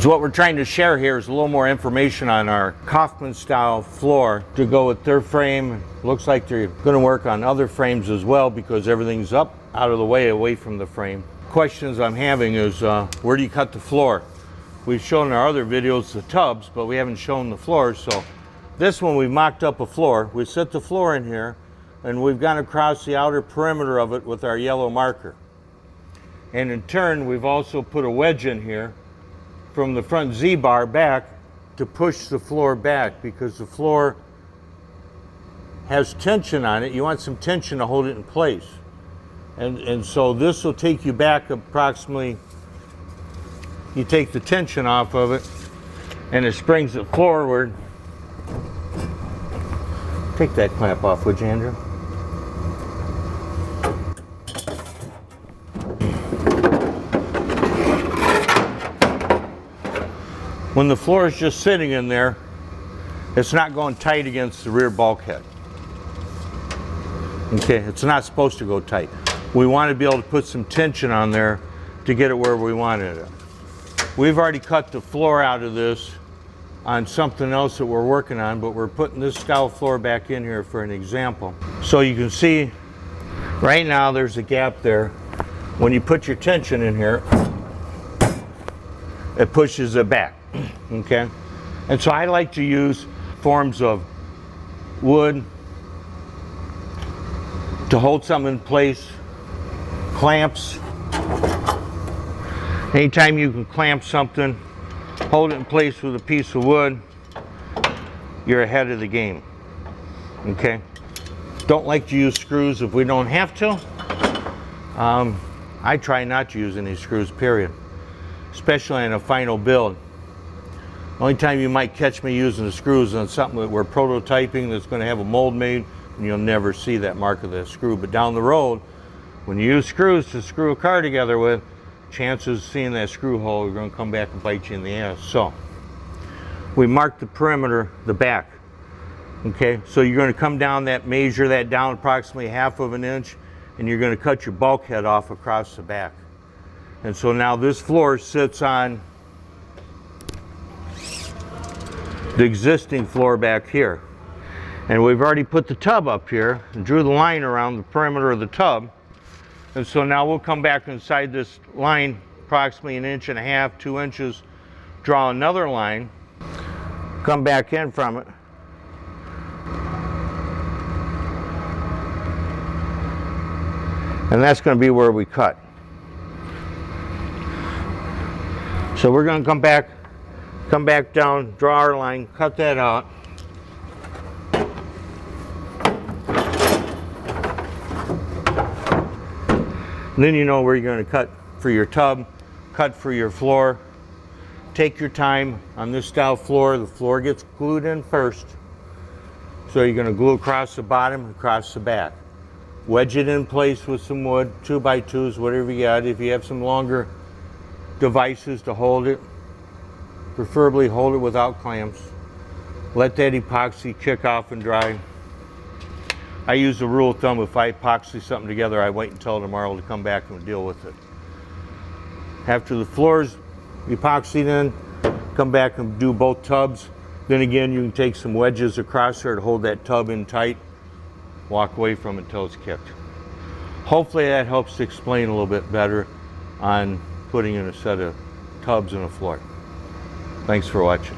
So what we're trying to share here is a little more information on our Kaufman style floor to go with their frame. Looks like they're going to work on other frames as well because everything's up out of the way, away from the frame. Questions I'm having is where do you cut the floor? We've shown in our other videos the tubs, but we haven't shown the floors. So this one we've mocked up a floor. We set the floor in here and we've gone across the outer perimeter of it with our yellow marker. And in turn, we've also put a wedge in here from the front Z-bar back to push the floor back because the floor has tension on it. You want some tension to hold it in place. And so this will take you back approximately, you take the tension off of it and it springs it forward. Take that clamp off, would you, Andrew? When the floor is just sitting in there, it's not going tight against the rear bulkhead. Okay, it's not supposed to go tight. We want to be able to put some tension on there to get it where we wanted it. We've already cut the floor out of this on something else that we're working on, but we're putting this style floor back in here for an example. So you can see right now there's a gap there. When you put your tension in here, it pushes it back. Okay, and so I like to use forms of wood to hold something in place, clamps. Anytime you can clamp something, hold it in place with a piece of wood, you're ahead of the game. Okay, don't like to use screws if we don't have to. I try not to use any screws, period, especially in a final build. The only time you might catch me using the screws on something that we're prototyping that's going to have a mold made, and you'll never see that mark of that screw. But down the road, when you use screws to screw a car together with, chances of seeing that screw hole are going to come back and bite you in the ass. So we marked the perimeter, the back. Okay, so you're going to come down that, measure that down approximately 1/2 inch, and you're going to cut your bulkhead off across the back. And so now this floor sits on the existing floor back here. And we've already put the tub up here and drew the line around the perimeter of the tub. And so now we'll come back inside this line approximately 1.5 inches, 2 inches, draw another line, come back in from it. And that's going to be where we cut. So we're going to come back down, draw our line, cut that out. And then you know where you're going to cut for your tub, cut for your floor. Take your time on this style floor. The floor gets glued in first. So you're going to glue across the bottom, across the back. Wedge it in place with some wood, 2x2s, whatever you got. If you have some longer devices to hold it, preferably hold it without clamps. Let that epoxy kick off and dry. I use the rule of thumb, if I epoxy something together, I wait until tomorrow to come back and deal with it. After the floor's epoxied in, come back and do both tubs. Then again, you can take some wedges across there to hold that tub in tight. Walk away from it until it's kicked. Hopefully that helps to explain a little bit better on putting in a set of tubs and a floor. Thanks for watching.